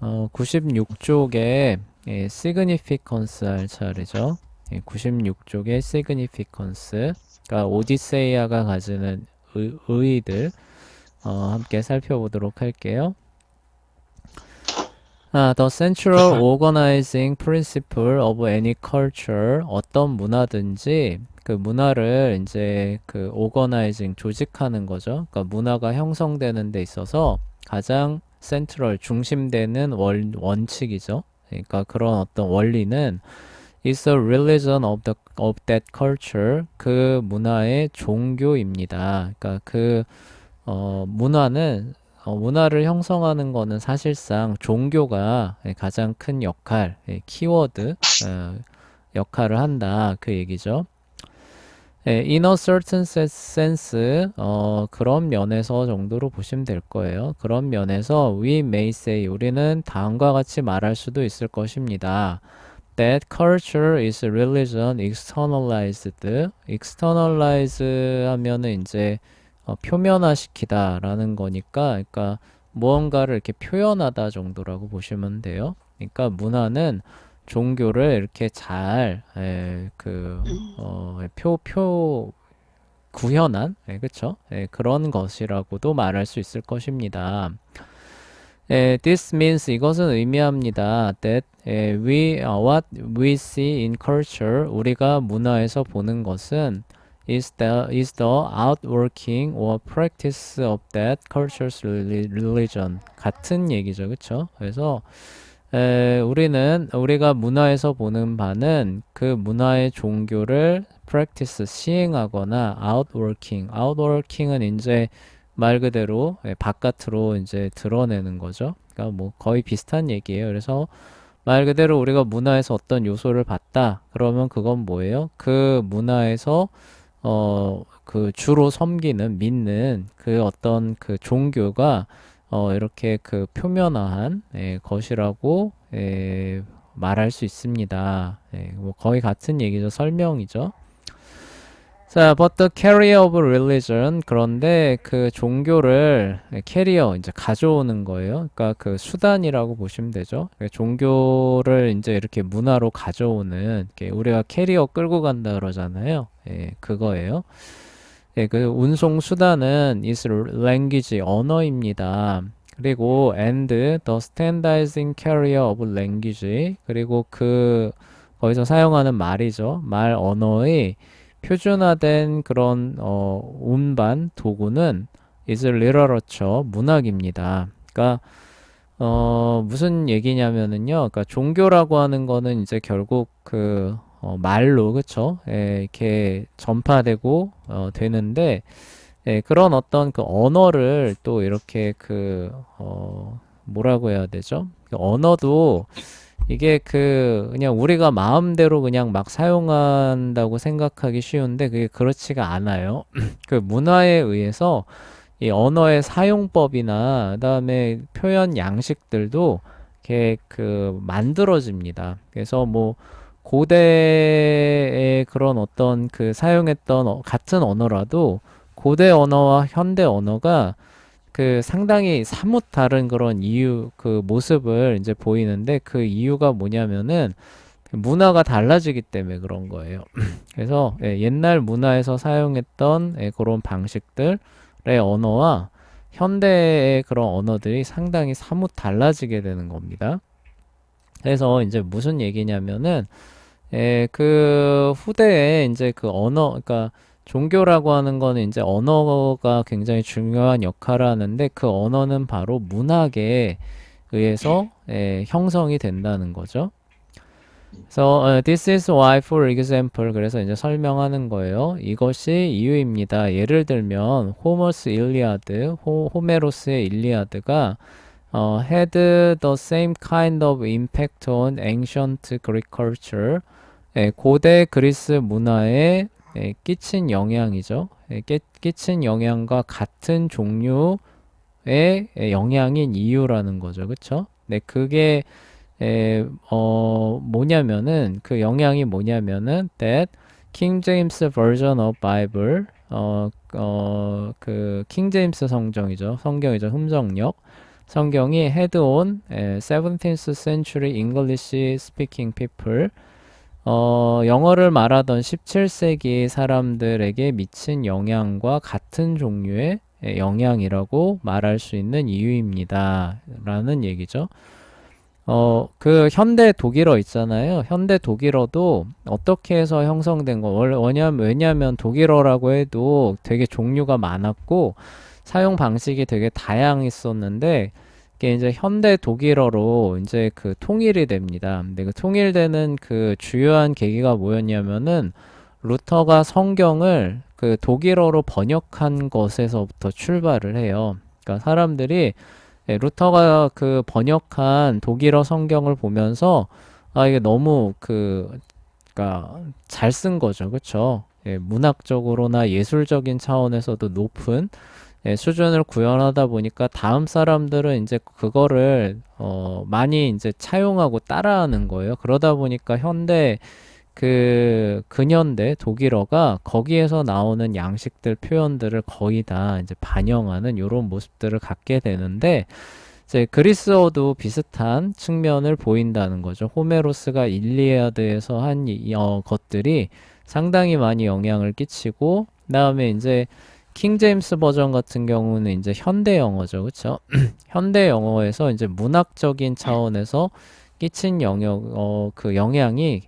96쪽에 significance 할 차례죠. 96쪽에 significance, 그러니까 오디세이아가 가지는 의의들 함께 살펴보도록 할게요. The central organizing principle of any culture, 어떤 문화든지 그 문화를 이제 그 organizing, 조직하는 거죠. 그러니까 문화가 형성되는 데 있어서 가장 센트럴, 중심되는 원칙이죠. 그러니까 그런 어떤 원리는 is a religion of that culture, 그 문화의 종교입니다. 그러니까 그 문화는 문화를 형성하는 거는 사실상 종교가 가장 큰 역할, 키워드 역할을 한다, 그 얘기죠. In a certain sense, 그런 면에서 정도로 보시면 될 거예요. 그런 면에서 we may say, 우리는 다음과 같이 말할 수도 있을 것입니다. That culture is religion externalized. externalize 하면은 이제 표면화시키다라는 거니까, 그러니까 무언가를 이렇게 표현하다 정도라고 보시면 돼요. 그러니까 문화는 종교를 이렇게 잘, 구현한, 그쵸? 그런 것이라고도 말할 수 있을 것입니다. This means, 이것은 의미합니다. That what we see in culture, 우리가 문화에서 보는 것은 is the outworking or practice of that culture's religion. 같은 얘기죠, 그쵸? 그래서 우리가 문화에서 보는 바는 그 문화의 종교를 practice, 시행하거나 outworking은 이제 말 그대로 바깥으로 이제 드러내는 거죠. 그러니까 뭐 거의 비슷한 얘기예요. 그래서 말 그대로 우리가 문화에서 어떤 요소를 봤다. 그러면 그건 뭐예요? 그 문화에서 그 주로 섬기는, 믿는 그 어떤 그 종교가 이렇게 그 표면화한 것이라고 말할 수 있습니다. 뭐 거의 같은 얘기죠. 설명이죠. 자, but the carrier of religion, 그런데 그 종교를 캐리어, 이제 가져오는 거예요. 그러니까 그 수단이라고 보시면 되죠. 종교를 이제 이렇게 문화로 가져오는, 우리가 캐리어 끌고 간다 그러잖아요. 그거예요. 그 운송 수단은 is language, 언어입니다. 그리고 and the standardizing carrier of language, 그리고 그 거기서 사용하는 말이죠. 말 언어의 표준화된 그런 운반 도구는 is literature, 문학입니다. 그러니까 무슨 얘기냐면은요. 그러니까 종교라고 하는 거는 이제 결국 그 말로, 그쵸? 이렇게 전파되고 되는데, 그런 어떤 그 언어를 또 이렇게 뭐라고 해야 되죠? 그 언어도 이게 그냥 우리가 마음대로 그냥 막 사용한다고 생각하기 쉬운데 그게 그렇지가 않아요. 그 문화에 의해서 이 언어의 사용법이나 그다음에 표현 양식들도 이렇게 만들어집니다. 그래서 뭐 고대의 그런 어떤 그 사용했던 같은 언어라도 고대 언어와 현대 언어가 그 상당히 사뭇 다른 그런 그 모습을 이제 보이는데 그 이유가 뭐냐면은 문화가 달라지기 때문에 그런 거예요. 그래서 옛날 문화에서 사용했던 그런 방식들의 언어와 현대의 그런 언어들이 상당히 사뭇 달라지게 되는 겁니다. 그래서 이제 무슨 얘기냐면은 그 후대에 이제 그 언어, 그러니까 종교라고 하는 거는 이제 언어가 굉장히 중요한 역할을 하는데 그 언어는 바로 문학에 의해서 형성이 된다는 거죠. 그래서 this is why, for example, 그래서 이제 설명하는 거예요. 이것이 이유입니다. 예를 들면 호머스 일리아드, 호메로스의 일리아드가 had the same kind of impact on ancient Greek culture. 고대 그리스 문화에 끼친 영향이죠. 끼친 영향과 같은 종류의 영향인 이유라는 거죠. 그쵸? 네, 그게 뭐냐면은 그 영향이 뭐냐면은 that King James version of Bible 그 킹 제임스 성경이죠. 흠정력 성경이 head on 17th century English speaking people 영어를 말하던 17세기 사람들에게 미친 영향과 같은 종류의 영향이라고 말할 수 있는 이유입니다. 라는 얘기죠. 그 현대 독일어 있잖아요. 현대 독일어도 어떻게 해서 형성된 거, 왜냐면 독일어라고 해도 되게 종류가 많았고, 사용 방식이 되게 다양했었는데, 이게 이제 현대 독일어로 이제 그 통일이 됩니다. 근데 그 통일되는 그 주요한 계기가 뭐였냐면은, 루터가 성경을 그 독일어로 번역한 것에서부터 출발을 해요. 그러니까 사람들이 루터가 그 번역한 독일어 성경을 보면서 아 이게 너무 그니까 잘 쓴 거죠, 그렇죠? 문학적으로나 예술적인 차원에서도 높은 수준을 구현하다 보니까 다음 사람들은 이제 그거를 많이 이제 차용하고 따라하는 거예요. 그러다 보니까 현대 그 근현대 독일어가 거기에서 나오는 양식들 표현들을 거의 다 이제 반영하는 이런 모습들을 갖게 되는데 이제 그리스어도 비슷한 측면을 보인다는 거죠. 호메로스가 일리아드에서 한 것들이 상당히 많이 영향을 끼치고 그다음에 이제 킹 제임스 버전 같은 경우는 이제 현대 영어죠. 그렇죠? 현대 영어에서 이제 문학적인 차원에서 끼친 그 영향이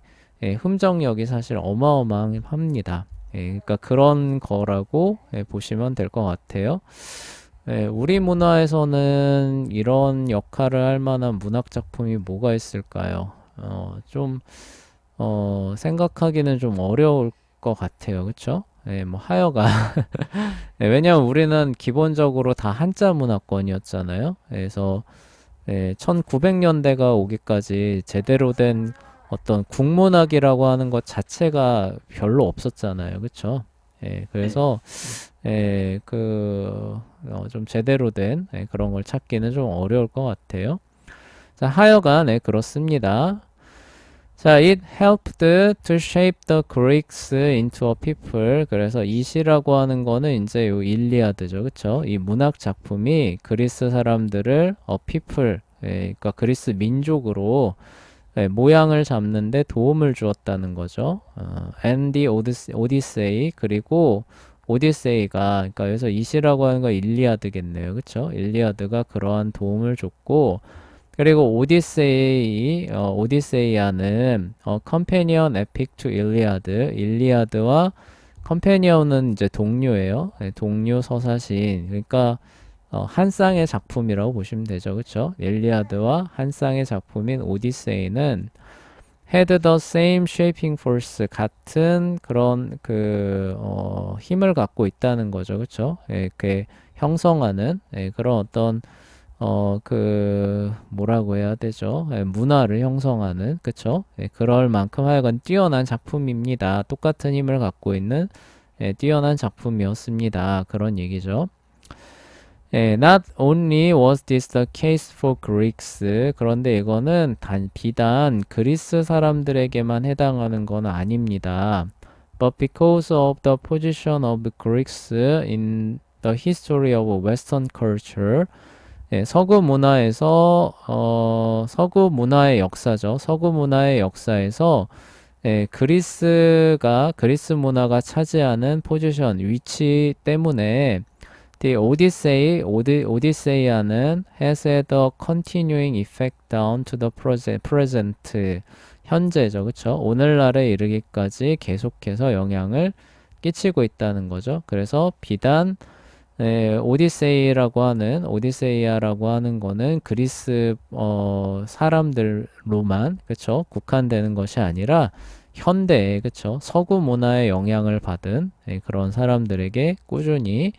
흠정력이 사실 어마어마합니다. 그러니까 그런 거라고 보시면 될 것 같아요. 우리 문화에서는 이런 역할을 할 만한 문학 작품이 뭐가 있을까요? 생각하기는 좀 어려울 것 같아요. 그쵸? 뭐 하여간 왜냐면 우리는 기본적으로 다 한자 문화권이었잖아요. 그래서 1900년대가 오기까지 제대로 된 어떤 국문학이라고 하는 것 자체가 별로 없었잖아요. 그쵸? 그래서 좀 제대로 된 그런 걸 찾기는 좀 어려울 것 같아요. 자, 하여간 그렇습니다. 자, it helped to shape the Greeks into a people. 그래서 이 시라고 하는 거는 이제 요 일리아드죠. 그쵸? 이 문학 작품이 그리스 사람들을 people, 그러니까 그리스 민족으로 모양을 잡는데 도움을 주었다는 거죠. and the Odyssey 그리고 오디세이가 그러니까 여기서 이 시라고 하는 거 일리아드겠네요. 그쵸? 일리아드가 그러한 도움을 줬고 그리고 오디세이아는 컴패니언 에픽 투 일리아드 일리아드와 컴패니언은 이제 동료예요. 동료 서사시인 그러니까 한 쌍의 작품이라고 보시면 되죠. 그쵸? 일리아드와 한 쌍의 작품인 오디세이는 had the same shaping force 같은 그런 힘을 갖고 있다는 거죠. 그쵸? 그 형성하는 그런 어떤 뭐라고 해야 되죠? 문화를 형성하는 그쵸? 그럴 만큼 하여간 뛰어난 작품입니다. 똑같은 힘을 갖고 있는 뛰어난 작품이었습니다. 그런 얘기죠. Not only was this the case for Greeks, 그런데 이거는 비단 그리스 사람들에게만 해당하는 건 아닙니다. But because of the position of Greeks in the history of Western culture, 서구 문화에서 서구 문화의 역사죠. 서구 문화의 역사에서 그리스 문화가 차지하는 포지션, 위치 때문에 The 오디세이아는 has had a continuing effect down to the present, 현재죠, 그쵸? 오늘날에 이르기까지 계속해서 영향을 끼치고 있다는 거죠. 그래서 비단 오디세이아라고 하는 거는 그리스 사람들로만 그쵸? 국한되는 것이 아니라 현대에 그쵸? 서구 문화의 영향을 받은 그런 사람들에게 꾸준히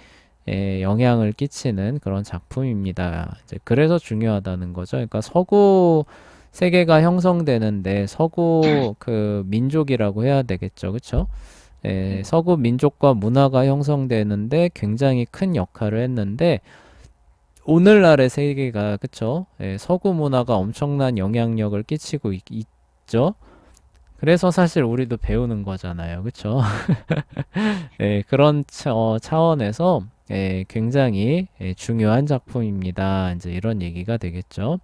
영향을 끼치는 그런 작품입니다. 이제 그래서 중요하다는 거죠. 그러니까 서구 세계가 형성되는데 서구 그 민족이라고 해야 되겠죠. 그쵸? 서구 민족과 문화가 형성되는데 굉장히 큰 역할을 했는데 오늘날의 세계가 그쵸? 서구 문화가 엄청난 영향력을 끼치고 있죠. 그래서 사실 우리도 배우는 거잖아요. 그쵸? 그런 차원에서 굉장히 중요한 작품입니다. 이제 이런 얘기가 되겠죠.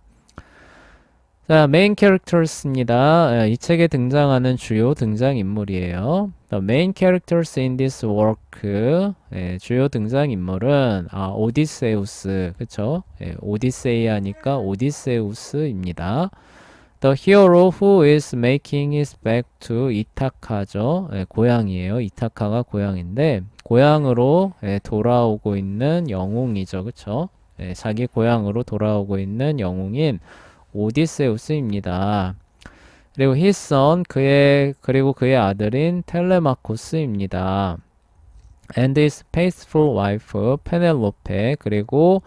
자, 메인 캐릭터스입니다. 이 책에 등장하는 주요 등장인물이에요. The main characters in this work, 주요 등장인물은 오디세우스, 그쵸? 오디세이아니까 오디세우스입니다. The hero who is making his back to 이타카죠. 고향이에요. 이타카가 고향인데 고향으로 돌아오고 있는 영웅이죠. 그쵸? 자기 고향으로 돌아오고 있는 영웅인 오디세우스입니다. 그리고 his son, 그리고 그의 아들인 텔레마코스입니다. And his faithful wife, 페넬로페, 그리고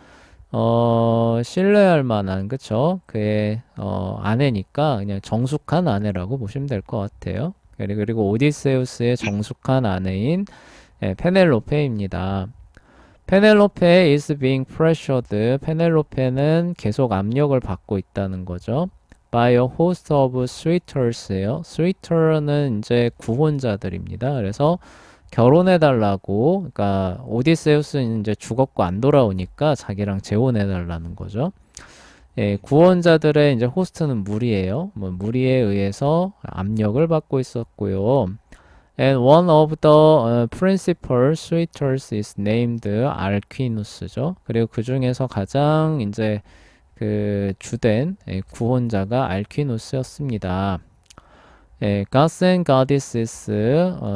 신뢰할 만한, 그쵸? 그의 아내니까 그냥 정숙한 아내라고 보시면 될 것 같아요. 그리고 오디세우스의 정숙한 아내인 페넬로페입니다. 페넬로페 is being pressured. 페넬로페는 계속 압력을 받고 있다는 거죠. by a host of suitors예요. suitor는 이제 구혼자들입니다. 그래서 결혼해달라고, 그러니까 오디세우스는 이제 죽었고 안 돌아오니까 자기랑 재혼해달라는 거죠. 구원자들의 이제 호스트는 무리예요. 무리에 의해서 압력을 받고 있었고요. And one of the principal suitors is named 알퀴누스죠. 그리고 그 중에서 가장 이제 그 주된 구혼자가 알퀴누스였습니다. gods and goddesses,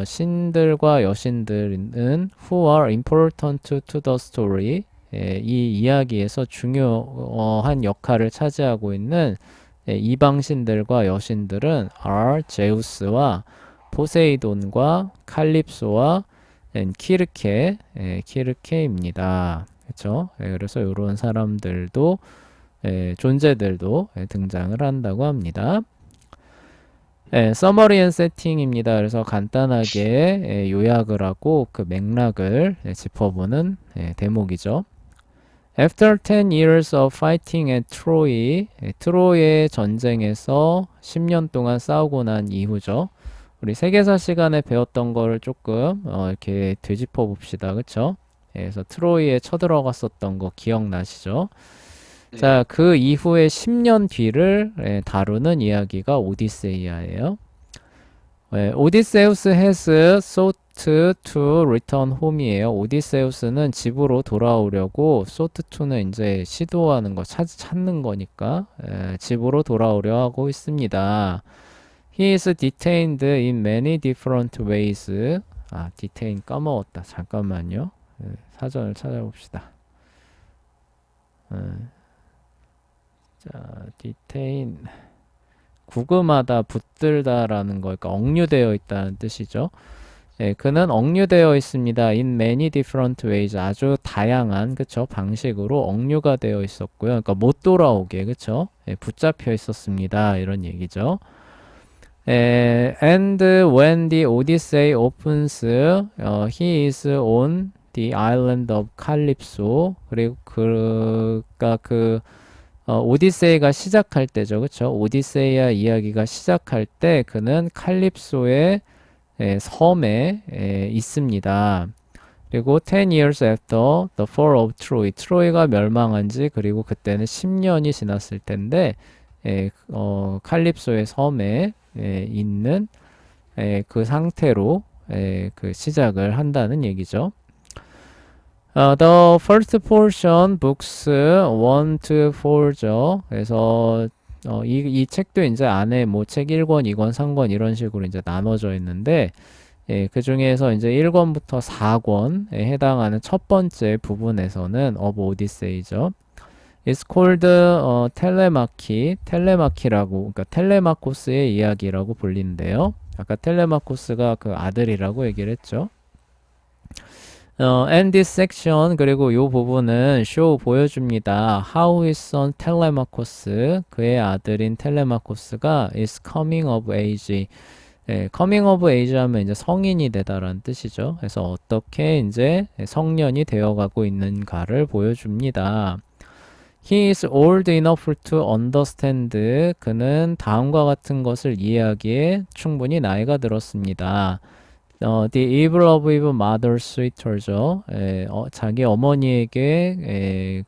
신들과 여신들은 who are important to the story, 이 이야기에서 중요한 역할을 차지하고 있는 이방신들과 여신들은 are 제우스와 포세이돈과 칼립소와 키르케입니다. 그렇죠? 그래서 이런 사람들도 존재들도 등장을 한다고 합니다. 서머리 앤 세팅입니다. 그래서 간단하게 요약을 하고 그 맥락을 짚어보는 대목이죠. After 10 years of fighting at Troy, 트로이의 전쟁에서 10년 동안 싸우고 난 이후죠. 우리 세계사 시간에 배웠던 거를 조금 이렇게 되짚어 봅시다. 그쵸? 그래서 트로이에 쳐들어갔었던 거 기억나시죠? 네. 자, 그 이후에 10년 뒤를 다루는 이야기가 오디세이아예요. 오디세우스 has sought to return home이에요. 오디세우스는 집으로 돌아오려고 sought to는 이제 시도하는 거, 찾는 거니까 집으로 돌아오려 하고 있습니다. He is detained in many different ways. detain 까먹었다. 잠깐만요. 사전을 찾아봅시다. 자, detain 구금하다, 붙들다라는 거, 그러니까 억류되어 있다는 뜻이죠. 그는 억류되어 있습니다. In many different ways. 아주 다양한, 그쵸? 방식으로 억류가 되어 있었고요. 그러니까 못 돌아오게, 그쵸? 붙잡혀 있었습니다. 이런 얘기죠. And when the Odyssey opens, he is on the island of Calypso. 그리고 그가 오디세이가 시작할 때죠, 그렇죠? 오디세이아 이야기가 시작할 때 그는 칼립소의 섬에 있습니다. 그리고 10 years after the fall of Troy, 트로이가 멸망한 지 그리고 그때는 10년이 지났을 텐데 칼립소의 섬에 있는 그 상태로 그 시작을 한다는 얘기죠. The first portion, books 1 to 4죠. 그래서 이 책도 이제 안에 뭐 책 1권, 2권, 3권 이런 식으로 이제 나눠져 있는데 그 중에서 이제 1권부터 4권에 해당하는 첫 번째 부분에서는 of Odyssey죠. It's called 텔레마키라고, 그러니까 텔레마코스의 이야기라고 불리는데요. 아까 텔레마코스가 그 아들이라고 얘기를 했죠. And this section, 그리고 이 부분은 show 보여줍니다. How his son 텔레마코스, 그의 아들인 텔레마코스가 is coming of age. coming of age 하면 이제 성인이 되다라는 뜻이죠. 그래서 어떻게 이제 성년이 되어가고 있는가를 보여줍니다. He is old enough to understand. 그는 다음과 같은 것을 이해하기에 충분히 나이가 들었습니다. The evil of evil mother's suitor죠. 자기 어머니에게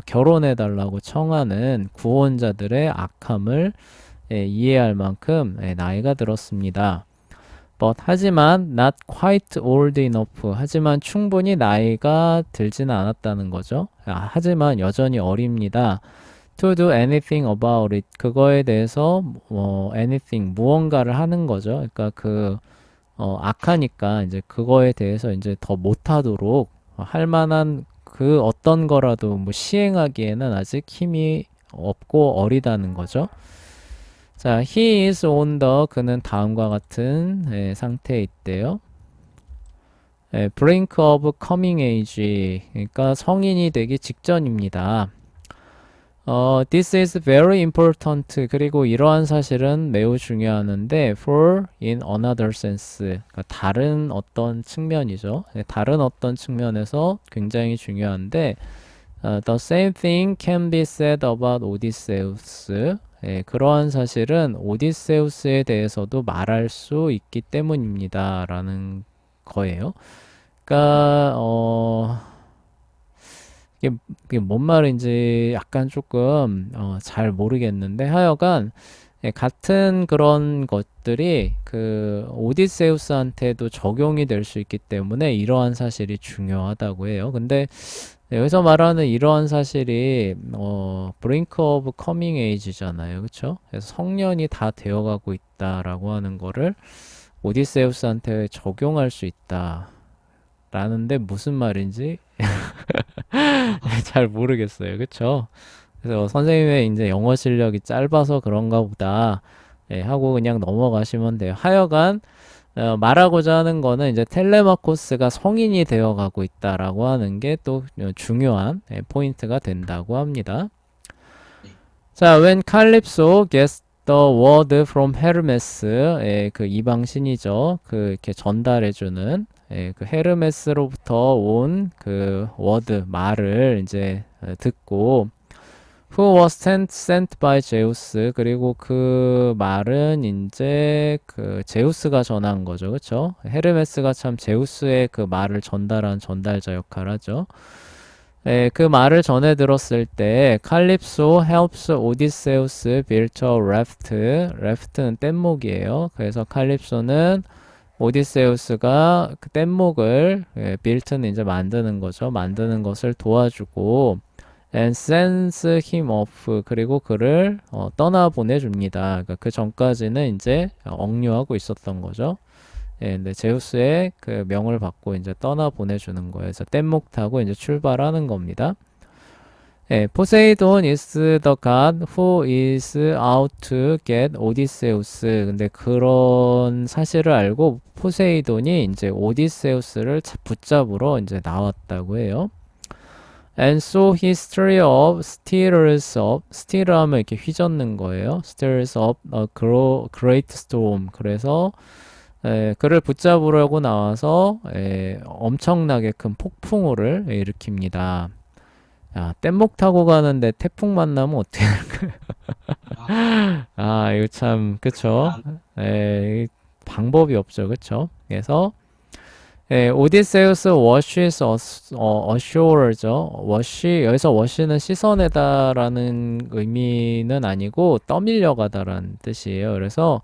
결혼해달라고 청하는 구원자들의 악함을 이해할 만큼 나이가 들었습니다. 하지만 not quite old enough. 하지만 충분히 나이가 들지는 않았다는 거죠. 하지만 여전히 어립니다. To do anything about it. 그거에 대해서 anything 무언가를 하는 거죠. 그러니까 악하니까 이제 그거에 대해서 이제 더 못하도록 할 만한 그 어떤 거라도 뭐 시행하기에는 아직 힘이 없고 어리다는 거죠. 자, he is on the 그는 다음과 같은 상태에 있대요. brink of coming age 그러니까 성인이 되기 직전입니다. This is very important. 그리고 이러한 사실은 매우 중요하는데 for in another sense. 그러니까 다른 어떤 측면이죠. 다른 어떤 측면에서 굉장히 중요한데 the same thing can be said about Odysseus. 그러한 사실은 오디세우스에 대해서도 말할 수 있기 때문입니다. 라는 거예요. 그러니까 이게 뭔 말인지 약간 조금 잘 모르겠는데 하여간 같은 그런 것들이 그 오디세우스한테도 적용이 될 수 있기 때문에 이러한 사실이 중요하다고 해요. 근데 여기서 말하는 이러한 사실이 브링크 오브 커밍 에이지잖아요. 그쵸? 그래서 성년이 다 되어가고 있다라고 하는 거를 오디세우스한테 적용할 수 있다. 라는데 무슨 말인지 잘 모르겠어요. 그쵸? 그래서 선생님의 이제 영어 실력이 짧아서 그런가 보다 하고 그냥 넘어가시면 돼요. 하여간 말하고자 하는 거는 이제 텔레마코스가 성인이 되어가고 있다라고 하는 게 또 중요한 포인트가 된다고 합니다. 자, when Calypso gets the word from Hermes, 그 이방신이죠. 그 이렇게 전달해주는 그 헤르메스로부터 온 그 워드 말을 이제 듣고 Who was sent by Zeus. 그리고 그 말은 이제 그 제우스가 전한 거죠. 그쵸? 헤르메스가 참 제우스의 그 말을 전달한 전달자 역할을 하죠. 그 말을 전해 들었을 때 칼립소 helps Odysseus build a raft. raft는 뗏목이에요. 그래서 칼립소는 오디세우스가 그 뗏목을 build는 이제 만드는 거죠. 만드는 것을 도와주고 and sends him off. 그리고 그를 떠나 보내줍니다. 그러니까 그 전까지는 이제 억류하고 있었던 거죠. 근데 제우스의 그 명을 받고 이제 떠나 보내주는 거예요. 그래서 뗏목 타고 이제 출발하는 겁니다. 포세이돈 is the god who is out to get Odysseus. 근데 그런 사실을 알고 포세이돈이 이제 오디세우스를 붙잡으러 이제 나왔다고 해요. And so he stirs up. stir 하면 이렇게 휘젓는 거예요. stirs up a great storm. 그래서 그를 붙잡으려고 나와서 엄청나게 큰 폭풍우를 일으킵니다. 야, 뗏목 타고 가는데 태풍 만나면 어떻게 할까요? 이거 참, 그쵸? 방법이 없죠, 그쵸? 그래서 오디세우스 washes ashore죠. 여기서 wash는 씻어내다라는 의미는 아니고 떠밀려가다라는 뜻이에요. 그래서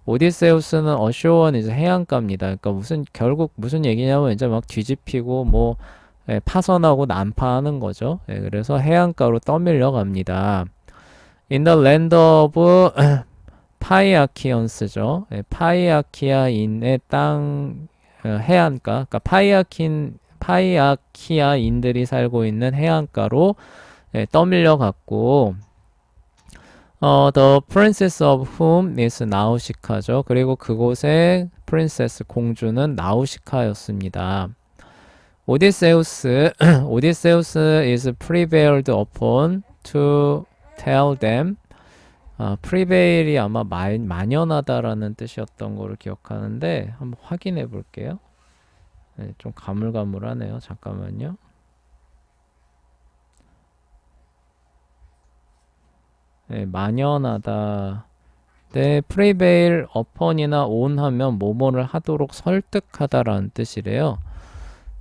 오디세우스는 어쇼어는 이제 해안가입니다. 그러니까 결국 무슨 얘기냐면 이제 막 뒤집히고 뭐 파선하고 난파하는 거죠. 그래서 해안가로 떠밀려 갑니다. In the land of 파이아키언스죠. 파이아키아인의 땅 해안가. 그러니까 파이아키아인들이 살고 있는 해안가로 떠밀려 갔고 The princess of whom is 나우시카죠. 그리고 그곳의 프린세스 공주는 나우시카였습니다. 오디세우스 is prevailed upon to tell them. prevail이 아마 만연하다라는 뜻이었던 거를 기억하는데 한번 확인해 볼게요. 좀 가물가물하네요. 잠깐만요. 만연하다 네, prevail upon이나 on 하면 뭐뭐를 하도록 설득하다라는 뜻이래요.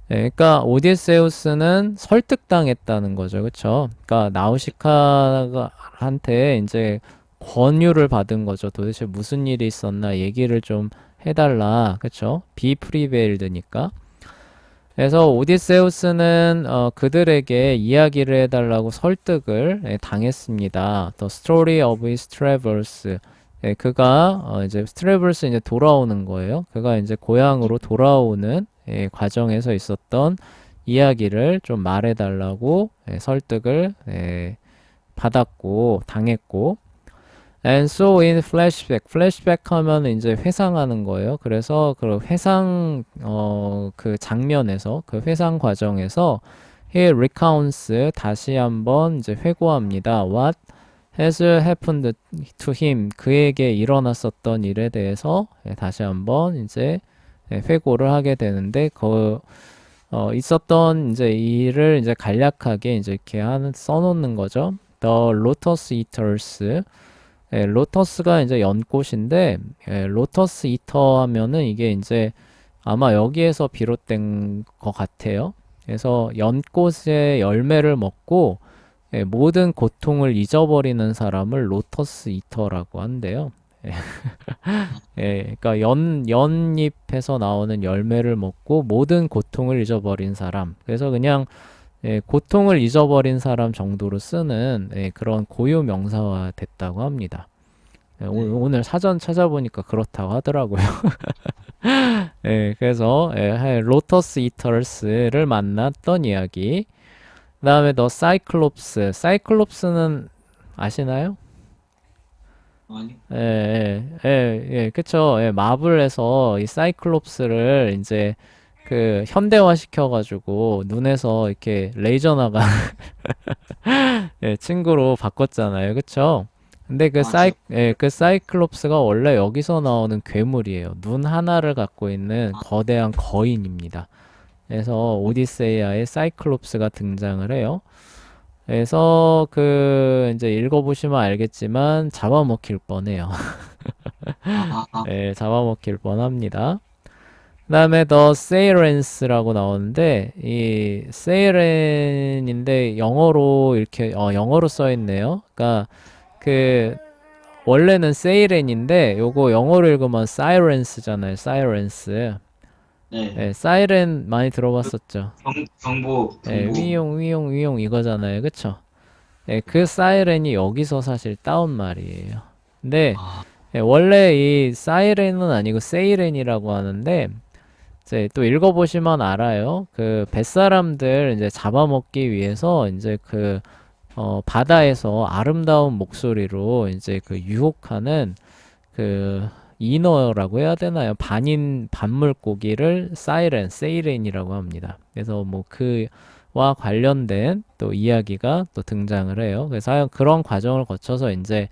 네, 그러니까 오디세우스는 설득당했다는 거죠, 그쵸? 그러니까 나우시카한테 이제 권유를 받은 거죠. 도대체 무슨 일이 있었나 얘기를 좀 해달라, 그쵸? 비프리베일드니까. 그래서 오디세우스는 그들에게 이야기를 해달라고 설득을 당했습니다. The story of his travels. 그가 이제 트래블스 이제 돌아오는 거예요. 그가 이제 고향으로 돌아오는 과정에서 있었던 이야기를 좀 말해달라고 설득을 받았고 당했고. And so in flashback, flashback 하면 이제 회상하는 거예요. 그래서 그 회상 그 장면에서 그 회상 과정에서 he recounts 다시 한번 이제 회고합니다. What has happened to him? 그에게 일어났었던 일에 대해서 다시 한번 이제 회고를 하게 되는데 있었던 이제 일을 이제 간략하게 이제 이렇게 써놓는 거죠. The Lotus Eaters. 로터스가 이제 연꽃인데, 로터스 이터 하면은 이게 이제 아마 여기에서 비롯된 것 같아요. 그래서 연꽃의 열매를 먹고 모든 고통을 잊어버리는 사람을 로터스 이터라고 한대요. 그러니까 연잎에서 나오는 열매를 먹고 모든 고통을 잊어버린 사람. 그래서 그냥 고통을 잊어버린 사람 정도로 쓰는 그런 고유 명사화 됐다고 합니다. 오늘 사전 찾아보니까 그렇다고 하더라고요. 그래서 로터스 이터스를 만났던 이야기. 그 다음에 더 사이클롭스. 사이클롭스는 아시나요? 아니, 그쵸. 마블에서 이 사이클롭스를 이제 그 현대화 시켜가지고 눈에서 이렇게 레이저 나가 친구로 바꿨잖아요. 그쵸? 근데 기억, 그 사이클롭스가 원래 여기서 나오는 괴물이에요. 눈 하나를 갖고 있는 거대한 거인입니다. 그래서 오디세이아에 사이클롭스가 등장을 해요. 그래서 이제 읽어보시면 알겠지만 잡아먹힐 뻔해요. 잡아먹힐 뻔합니다. 그 다음에 더 세이렌스라고 나오는데 이 세이렌인데 영어로 이렇게 영어로 써 있네요. 그러니까 그 원래는 세이렌인데 요거 영어로 읽으면 사이렌스잖아요. 사이렌스. 네, 사이렌 많이 들어봤었죠. 경보, 위용 이거잖아요. 그쵸? 그 사이렌이 여기서 사실 따온 말이에요. 근데 아, 원래 이 사이렌은 아니고 세이렌이라고 하는데 이제 또 읽어보시면 알아요. 그 뱃사람들 이제 잡아먹기 위해서 이제 바다에서 아름다운 목소리로 이제 그 유혹하는 그 인어라고 해야 되나요? 반물고기를 세이렌이라고 합니다. 그래서 뭐 그와 관련된 또 이야기가 또 등장을 해요. 그래서 그런 과정을 거쳐서 이제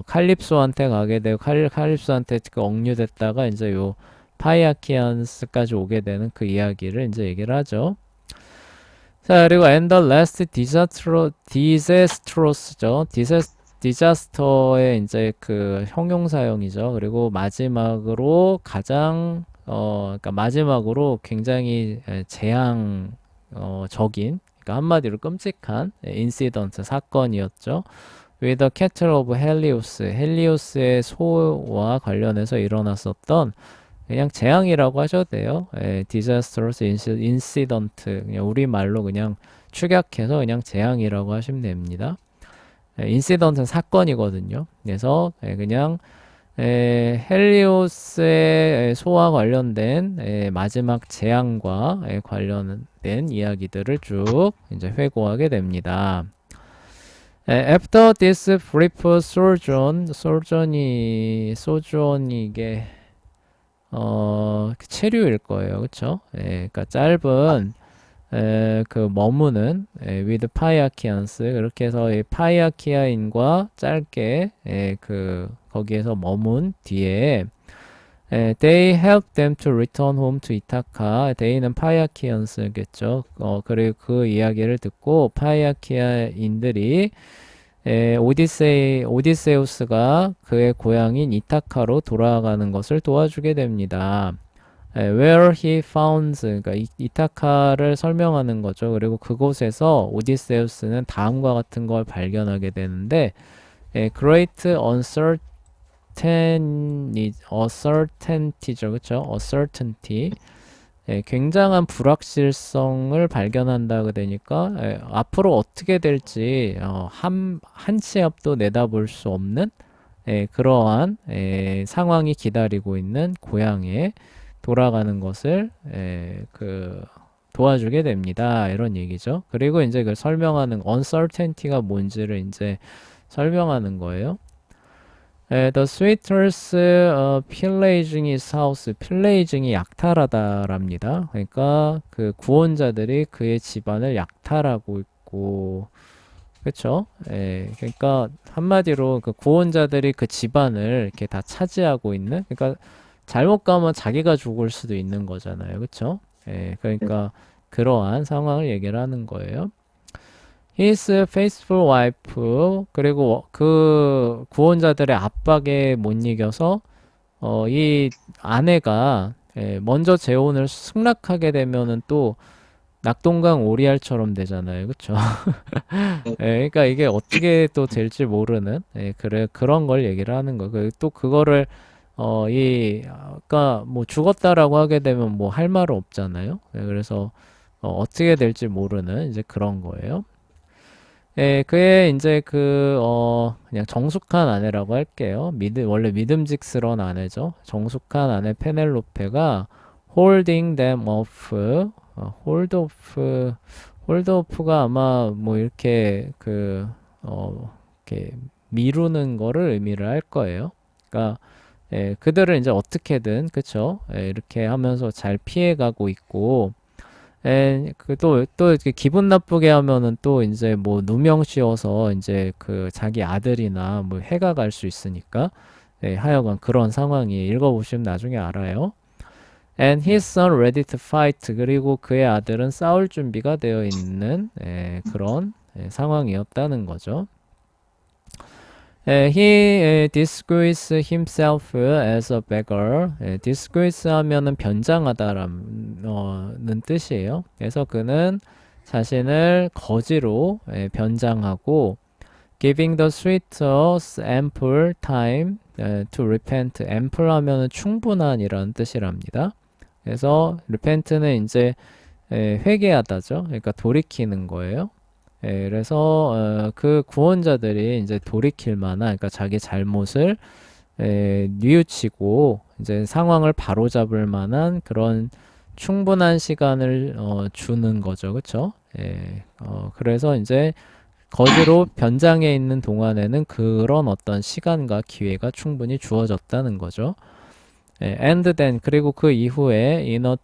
칼립소한테 가게 되고 칼립소한테 그 억류됐다가 이제 요 파이아키안스까지 오게 되는 그 이야기를 이제 얘기를 하죠. 자, 그리고 and the last disastrous죠. 디자스터의 이제 그 형용사형이죠. 그리고 마지막으로 그러니까 마지막으로 굉장히 적인, 그러니까 한마디로 끔찍한 인시던트 사건이었죠. With the cattle of Helios, 헬리오스의 소와 관련해서 일어났었던 그냥 재앙이라고 하셔도 돼요. disastrous incident. 그냥 우리말로 그냥 축약해서 그냥 재앙이라고 하시면 됩니다. 인시던트는 사건이거든요. 그래서 그냥 헬리오스의 소와 관련된 마지막 재앙과 관련된 이야기들을 쭉 이제 회고하게 됩니다. After this brief sojourn이 이게 체류일 거예요. 그쵸? 그러니까 짧은 머무는 with 파이아키안스 그렇게 해서 이 파이아키아인과 짧게 거기에서 머문 뒤에 they help them to return home to 이타카. they는 파이아키안스겠죠. 그리고 그 이야기를 듣고 파이아키아인들이 오디세우스가 그의 고향인 이타카로 돌아가는 것을 도와주게 됩니다. where he founds, 그러니까 이타카를 설명하는 거죠. 그리고 그곳에서 오디세우스는 다음과 같은 걸 발견하게 되는데, great uncertainty죠, 그렇죠? uncertainty, 굉장한 불확실성을 발견한다고 되니까 앞으로 어떻게 될지 한치 앞도 내다볼 수 없는 그러한 상황이 기다리고 있는 고향에 돌아가는 것을 도와주게 됩니다. 이런 얘기죠. 그리고 이제 그 설명하는 uncertainty가 뭔지를 이제 설명하는 거예요. The suitors pillaging his house. pillaging이 약탈하다랍니다. 그러니까 그 구원자들이 그의 집안을 약탈하고 있고, 그렇죠? 그러니까 한마디로 그 구원자들이 그 집안을 이렇게 다 차지하고 있는, 그러니까 잘못 가면 자기가 죽을 수도 있는 거잖아요, 그렇죠? 그러니까 그러한 상황을 얘기를 하는 거예요. His faithful wife, 그리고 그 구원자들의 압박에 못 이겨서 이 아내가 먼저 재혼을 승낙하게 되면은 또 낙동강 오리알처럼 되잖아요, 그렇죠? 그러니까 이게 어떻게 또 될지 모르는 그런 걸 얘기를 하는 거. 또 그거를 그러니까 뭐 죽었다라고 하게 되면 뭐 할 말은 없잖아요. 그래서 어떻게 될지 모르는 이제 그런 거예요. 그의 이제 그냥 정숙한 아내라고 할게요. 원래 믿음직스러운 아내죠. 정숙한 아내 페넬로페가 holding them off, hold off가 아마 뭐 이렇게 이렇게 미루는 거를 의미를 할 거예요. 그러니까 그들을 이제 어떻게든, 그쵸? 이렇게 하면서 잘 피해가고 있고, 또 이렇게 기분 나쁘게 하면은 또 이제 뭐 누명 씌워서 이제 그 자기 아들이나 뭐 해가 갈 수 있으니까, 하여간 그런 상황이 읽어보시면 나중에 알아요. And his son ready to fight. 그리고 그의 아들은 싸울 준비가 되어 있는 그런 상황이었다는 거죠. He disguised himself as a beggar. disguise 하면은 변장하다라는 뜻이에요. 그래서 그는 자신을 거지로 변장하고 giving the suitors ample time to repent. ample 하면은 충분한이라는 뜻이랍니다. 그래서 repent는 이제 회개하다죠. 그러니까 돌이키는 거예요. 그래서 그 구원자들이 이제 돌이킬 만한, 그러니까 자기 잘못을 뉘우치고 이제 상황을 바로잡을 만한 그런 충분한 시간을 주는 거죠, 그렇죠? 그래서 이제 거지로 변장해 있는 동안에는 그런 어떤 시간과 기회가 충분히 주어졌다는 거죠. and then, 그리고 그 이후에 in a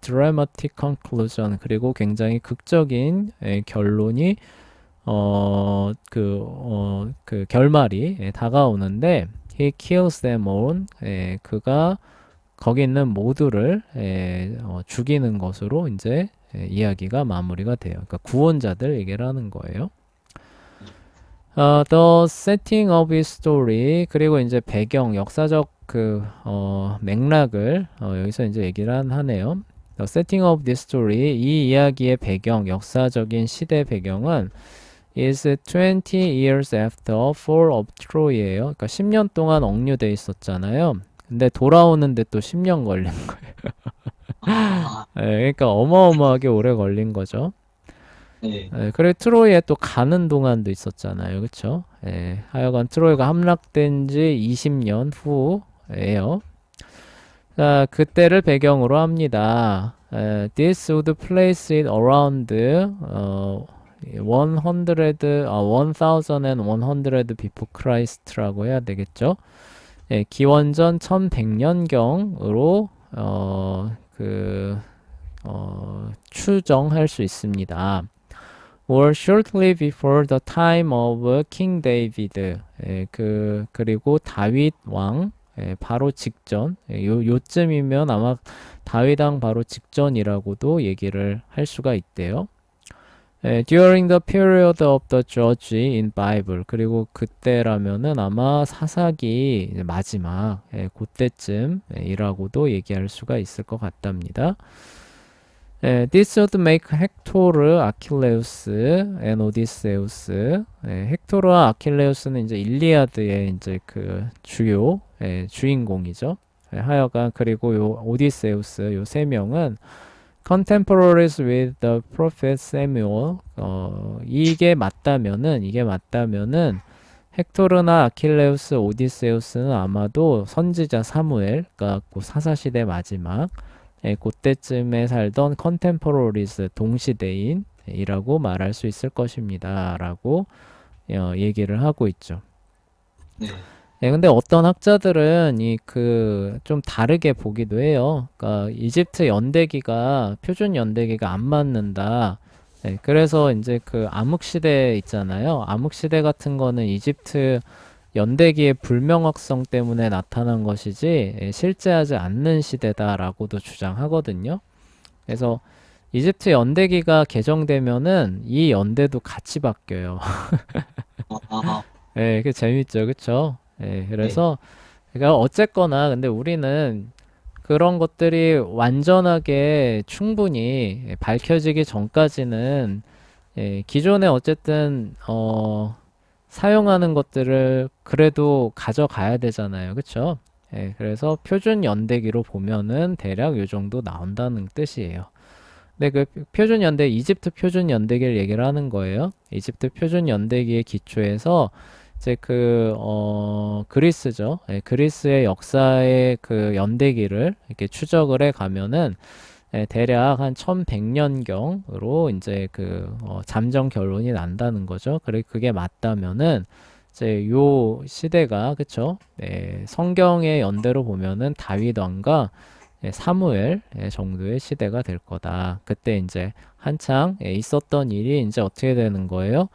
dramatic conclusion, 그리고 굉장히 극적인 결론이 그 결말이 다가오는데 he kills them all. 그가 거기 있는 모두를 죽이는 것으로 이제 이야기가 마무리가 돼요. 그러니까 구원자들 얘기를 하는 거예요. The setting of his story, 그리고 이제 배경, 역사적 맥락을 여기서 이제 얘기를 하네요. The setting of this story, 이 이야기의 배경, 역사적인 시대 배경은 is 20 years after fall of Troy예요. 그러니까 10년 동안 억류돼 있었잖아요. 근데 돌아오는데 또 10년 걸린 거예요. 그러니까 어마어마하게 오래 걸린 거죠. 그리고 트로이에 또 가는 동안도 있었잖아요, 그쵸? 하여간 트로이가 함락된 지 20년 후예요. 자, 그때를 배경으로 합니다. This would place it around 1100 before Christ라고 해야 되겠죠? 기원전 1100년경으로 추정할 수 있습니다. or shortly before the time of King David. 그리고 다윗 왕 바로 직전, 요쯤이면 아마 다윗 왕 바로 직전이라고도 얘기를 할 수가 있대요. during the period of the judge in Bible. 그리고 그때라면은 아마 사사기 이제 마지막 그때쯤이라고도 얘기할 수가 있을 것 같답니다. This would make 헥토르, 아킬레우스, and 오디세우스. 헥토르와 아킬레우스는 이제 일리아드의 이제 그 주요 주인공이죠. 하여간 그리고 요 오디세우스 요 세 명은 contemporaries with the prophet Samuel. 이게 맞다면은 헥토르나 아킬레우스, 오디세우스는 아마도 선지자 사무엘, 그러니까 그 사사 시대 마지막 그때쯤에 살던 컨템포러리스 동시대인이라고 말할 수 있을 것입니다라고 얘기를 하고 있죠. 네. 근데 어떤 학자들은 이 그 좀 다르게 보기도 해요. 그러니까 이집트 연대기가 표준 연대기가 안 맞는다. 그래서 이제 그 암흑 시대 있잖아요. 암흑 시대 같은 거는 이집트 연대기의 불명확성 때문에 나타난 것이지 실제하지 않는 시대다라고도 주장하거든요. 그래서 이집트 연대기가 개정되면은 이 연대도 같이 바뀌어요. 그 재밌죠, 그쵸? 그래서 그러니까 어쨌거나 근데 우리는 그런 것들이 완전하게 충분히 밝혀지기 전까지는 기존에 어쨌든 사용하는 것들을 그래도 가져가야 되잖아요. 그쵸? 그래서 표준 연대기로 보면은 대략 요 정도 나온다는 뜻이에요. 근데 그 표준 연대, 이집트 표준 연대기를 얘기를 하는 거예요. 이집트 표준 연대기의 기초에서 이제 그리스죠. 그리스의 역사의 그 연대기를 이렇게 추적을 해 가면은 대략 한 1100년경으로 이제 잠정 결론이 난다는 거죠. 그래 그게 맞다면은 이제 요 시대가 그쵸? 성경의 연대로 보면은 다윗 왕과 사무엘 정도의 시대가 될 거다. 그때 이제 한창 있었던 일이 이제 어떻게 되는 거예요?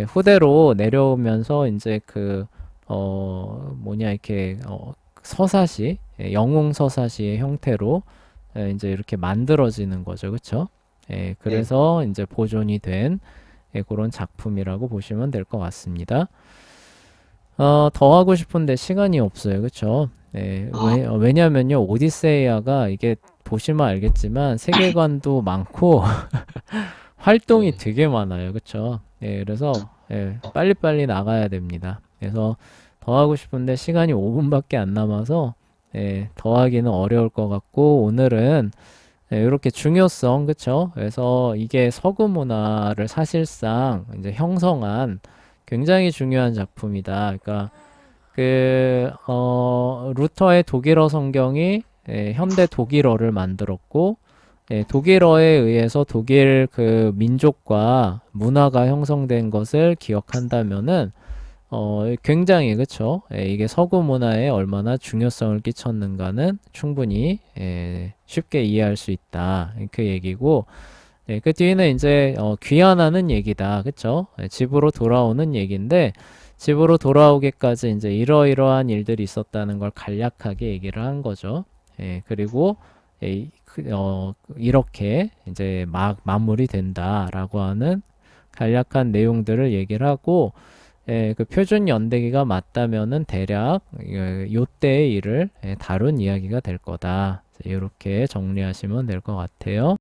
후대로 내려오면서 이제 이렇게 서사시, 영웅 서사시의 형태로 이제 이렇게 만들어지는 거죠. 그쵸? 그래서 이제 보존이 된 그런 작품이라고 보시면 될 것 같습니다. 더 하고 싶은데 시간이 없어요. 그쵸? 왜냐면요, 오디세이아가 이게 보시면 알겠지만 세계관도 많고 활동이 되게 많아요. 그쵸? 그래서 빨리빨리 나가야 됩니다. 그래서 더 하고 싶은데 시간이 5분밖에 안 남아서 더 하기는 어려울 것 같고 오늘은 이렇게 중요성, 그쵸? 그래서 이게 서구 문화를 사실상 이제 형성한 굉장히 중요한 작품이다. 그러니까 루터의 독일어 성경이 현대 독일어를 만들었고 독일어에 의해서 독일 그 민족과 문화가 형성된 것을 기억한다면은 굉장히 그쵸? 이게 서구 문화에 얼마나 중요성을 끼쳤는가는 충분히 쉽게 이해할 수 있다. 그 얘기고 그 뒤에는 이제 귀환하는 얘기다. 그쵸? 집으로 돌아오는 얘기인데 집으로 돌아오기까지 이제 이러이러한 일들이 있었다는 걸 간략하게 얘기를 한 거죠. 그리고 이렇게 이제 막 마무리된다라고 하는 간략한 내용들을 얘기를 하고 그 표준 연대기가 맞다면은 대략 요때의 일을 다룬 이야기가 될 거다. 이렇게 정리하시면 될 것 같아요.